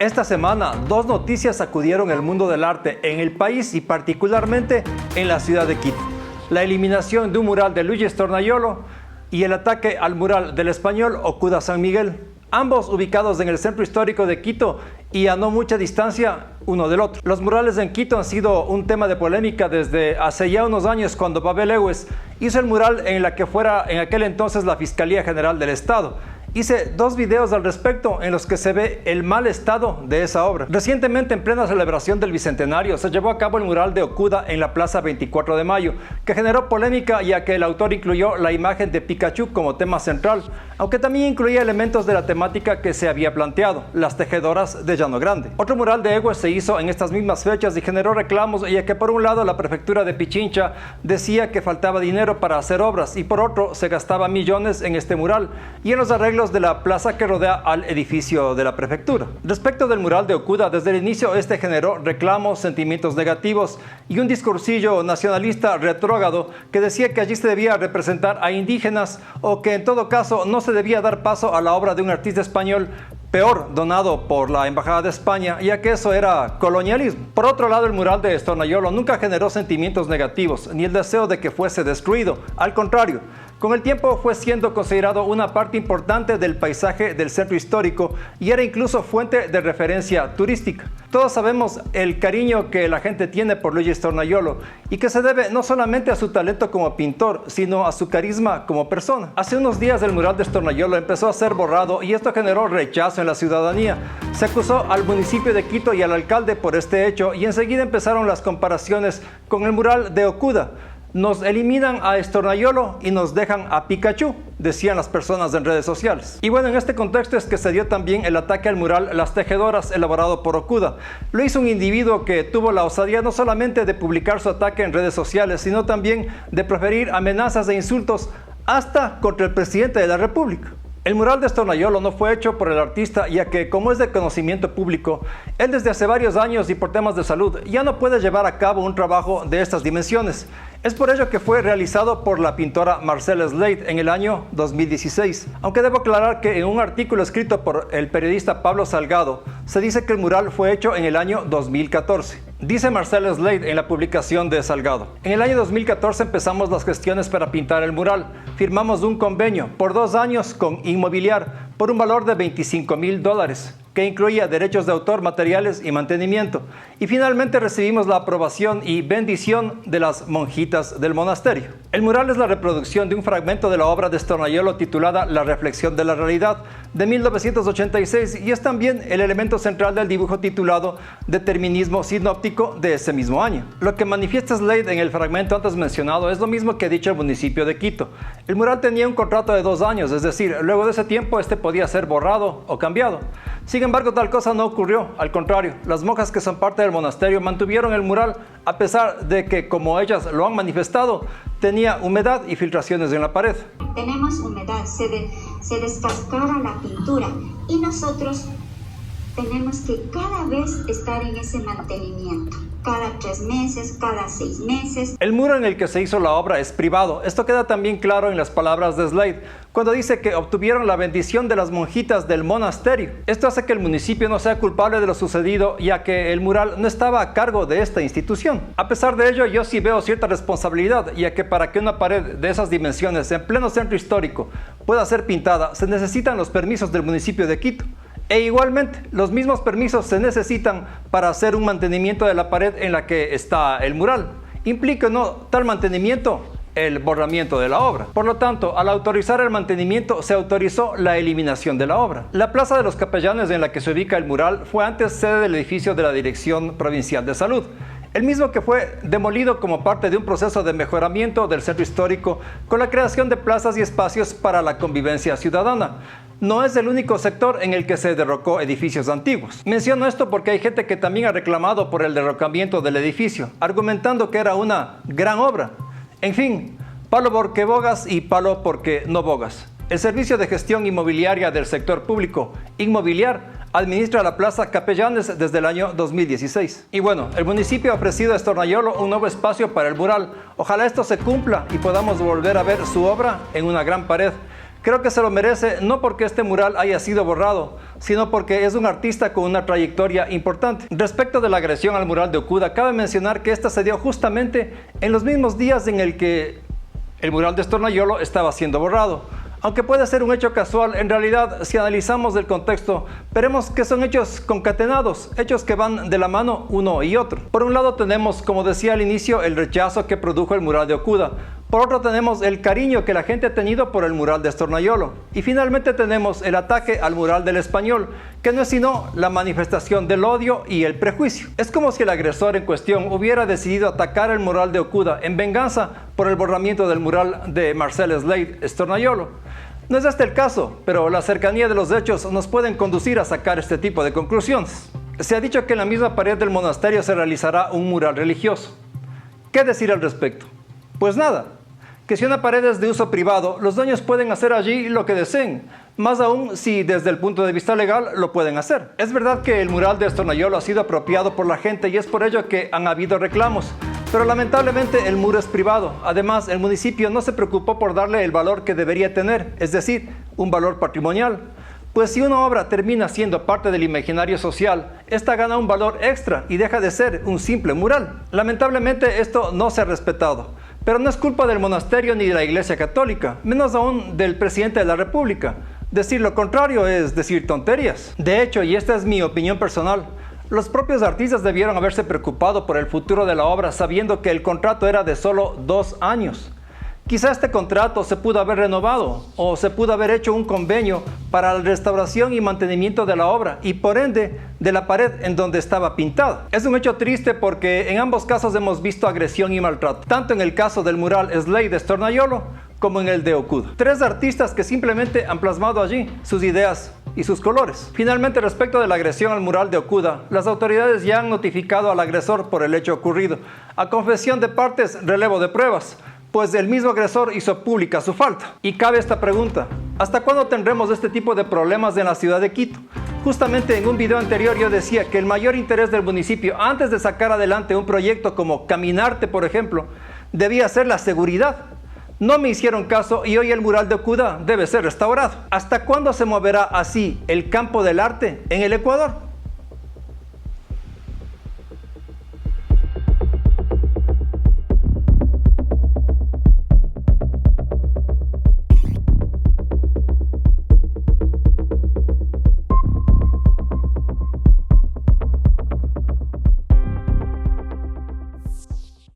Esta semana, dos noticias sacudieron el mundo del arte en el país y particularmente en la ciudad de Quito. La eliminación de un mural de Luigi Stornaiolo y el ataque al mural del español Okuda San Miguel, ambos ubicados en el centro histórico de Quito y a no mucha distancia uno del otro. Los murales en Quito han sido un tema de polémica desde hace ya unos años, cuando Pavel Ewes hizo el mural en la que fuera en aquel entonces la Fiscalía General del Estado. Hice dos videos al respecto en los que se ve el mal estado de esa obra. Recientemente, en plena celebración del Bicentenario, se llevó a cabo el mural de Okuda en la Plaza 24 de Mayo, que generó polémica ya que el autor incluyó la imagen de Pikachu como tema central, aunque también incluía elementos de la temática que se había planteado, las tejedoras de Llano Grande. Otro mural de Ewes se hizo en estas mismas fechas y generó reclamos, ya que por un lado la prefectura de Pichincha decía que faltaba dinero para hacer obras y por otro se gastaba millones en este mural y en los arreglos de la plaza que rodea al edificio de la prefectura. Respecto del mural de Okuda, desde el inicio este generó reclamos, sentimientos negativos y un discursillo nacionalista retrógrado que decía que allí se debía representar a indígenas o que en todo caso no se debía dar paso a la obra de un artista español, peor, donado por la Embajada de España, ya que eso era colonialismo. Por otro lado, el mural de Stornaiolo nunca generó sentimientos negativos ni el deseo de que fuese destruido. Al contrario, con el tiempo fue siendo considerado una parte importante del paisaje del centro histórico y era incluso fuente de referencia turística. Todos sabemos el cariño que la gente tiene por Luigi Stornaiolo y que se debe no solamente a su talento como pintor, sino a su carisma como persona. Hace unos días el mural de Stornaiolo empezó a ser borrado y esto generó rechazo en la ciudadanía. Se acusó al municipio de Quito y al alcalde por este hecho y enseguida empezaron las comparaciones con el mural de Okuda. Nos eliminan a Stornaiolo y nos dejan a Pikachu, decían las personas en redes sociales. Y bueno, en este contexto es que se dio también el ataque al mural Las Tejedoras, elaborado por Okuda. Lo hizo un individuo que tuvo la osadía no solamente de publicar su ataque en redes sociales, sino también de proferir amenazas e insultos hasta contra el presidente de la República. El mural de Stornaiolo no fue hecho por el artista, ya que, como es de conocimiento público, él desde hace varios años y por temas de salud ya no puede llevar a cabo un trabajo de estas dimensiones. Es por ello que fue realizado por la pintora Marcela Slade en el año 2016. Aunque debo aclarar que en un artículo escrito por el periodista Pablo Salgado, se dice que el mural fue hecho en el año 2014. Dice Marcela Slade en la publicación de Salgado: en el año 2014 empezamos las gestiones para pintar el mural. Firmamos un convenio por 2 años con Inmobiliar por un valor de $25,000, que incluía derechos de autor, materiales y mantenimiento. Y finalmente recibimos la aprobación y bendición de las monjitas del monasterio. El mural es la reproducción de un fragmento de la obra de Stornaiolo titulada La reflexión de la realidad, de 1986, y es también el elemento central del dibujo titulado Determinismo sinóptico, de ese mismo año. Lo que manifiesta Slade en el fragmento antes mencionado es lo mismo que ha dicho el municipio de Quito. El mural tenía un contrato de 2 años, es decir, luego de ese tiempo este podía ser borrado o cambiado. Sin embargo, tal cosa no ocurrió. Al contrario, las monjas que son parte del monasterio mantuvieron el mural a pesar de que, como ellas lo han manifestado, tenía humedad y filtraciones en la pared. Tenemos humedad, se descascara la pintura y nosotros tenemos que cada vez estar en ese mantenimiento. Cada 3 meses, cada 6 meses. El muro en el que se hizo la obra es privado. Esto queda también claro en las palabras de Slade, cuando dice que obtuvieron la bendición de las monjitas del monasterio. Esto hace que el municipio no sea culpable de lo sucedido, ya que el mural no estaba a cargo de esta institución. A pesar de ello, yo sí veo cierta responsabilidad, ya que para que una pared de esas dimensiones en pleno centro histórico pueda ser pintada, se necesitan los permisos del municipio de Quito. E igualmente, los mismos permisos se necesitan para hacer un mantenimiento de la pared en la que está el mural. Implica o no tal mantenimiento el borramiento de la obra. Por lo tanto, al autorizar el mantenimiento, se autorizó la eliminación de la obra. La Plaza de los Capellanes, en la que se ubica el mural, fue antes sede del edificio de la Dirección Provincial de Salud, el mismo que fue demolido como parte de un proceso de mejoramiento del centro histórico con la creación de plazas y espacios para la convivencia ciudadana. No es el único sector en el que se derrocó edificios antiguos. Menciono esto porque hay gente que también ha reclamado por el derrocamiento del edificio, argumentando que era una gran obra. En fin, palo porque bogas y palo porque no bogas. El Servicio de Gestión Inmobiliaria del Sector Público, Inmobiliar, administra la Plaza Capellanes desde el año 2016. Y bueno, el municipio ha ofrecido a Stornaiolo un nuevo espacio para el mural. Ojalá esto se cumpla y podamos volver a ver su obra en una gran pared Creo que se lo merece no porque este mural haya sido borrado, sino porque es un artista con una trayectoria importante. Respecto de la agresión al mural de Okuda, cabe mencionar que esta se dio justamente en los mismos días en el que el mural de Stornayolo estaba siendo borrado. Aunque puede ser un hecho casual, en realidad, si analizamos el contexto, veremos que son hechos concatenados, hechos que van de la mano uno y otro. Por un lado tenemos, como decía al inicio, el rechazo que produjo el mural de Okuda. Por otro tenemos el cariño que la gente ha tenido por el mural de Stornayolo. Y finalmente tenemos el ataque al mural del Español, que no es sino la manifestación del odio y el prejuicio. Es como si el agresor en cuestión hubiera decidido atacar el mural de Okuda en venganza por el borramiento del mural de Marcel Slade Stornayolo. No es este el caso, pero la cercanía de los hechos nos pueden conducir a sacar este tipo de conclusiones. Se ha dicho que en la misma pared del monasterio se realizará un mural religioso. ¿Qué decir al respecto? Pues nada, que si una pared es de uso privado, los dueños pueden hacer allí lo que deseen, más aún si desde el punto de vista legal lo pueden hacer. Es verdad que el mural de Stornayolo ha sido apropiado por la gente y es por ello que han habido reclamos, pero lamentablemente el muro es privado. Además, el municipio no se preocupó por darle el valor que debería tener, es decir, un valor patrimonial. Pues si una obra termina siendo parte del imaginario social, esta gana un valor extra y deja de ser un simple mural. Lamentablemente esto no se ha respetado, pero no es culpa del monasterio ni de la Iglesia Católica, menos aún del presidente de la República. Decir lo contrario es decir tonterías. De hecho, y esta es mi opinión personal, los propios artistas debieron haberse preocupado por el futuro de la obra sabiendo que el contrato era de solo 2 años. Quizá este contrato se pudo haber renovado o se pudo haber hecho un convenio para la restauración y mantenimiento de la obra y por ende de la pared en donde estaba pintada. Es un hecho triste porque en ambos casos hemos visto agresión y maltrato, tanto en el caso del mural Slade de Stornayolo como en el de Okuda. 3 artistas que simplemente han plasmado allí sus ideas y sus colores. Finalmente, respecto de la agresión al mural de Okuda, las autoridades ya han notificado al agresor por el hecho ocurrido. A confesión de partes, relevo de pruebas, pues el mismo agresor hizo pública su falta. Y cabe esta pregunta: ¿hasta cuándo tendremos este tipo de problemas en la ciudad de Quito? Justamente en un video anterior yo decía que el mayor interés del municipio, antes de sacar adelante un proyecto como Caminarte, por ejemplo, debía ser la seguridad. No me hicieron caso y hoy el mural de Okuda debe ser restaurado. ¿Hasta cuándo se moverá así el campo del arte en el Ecuador?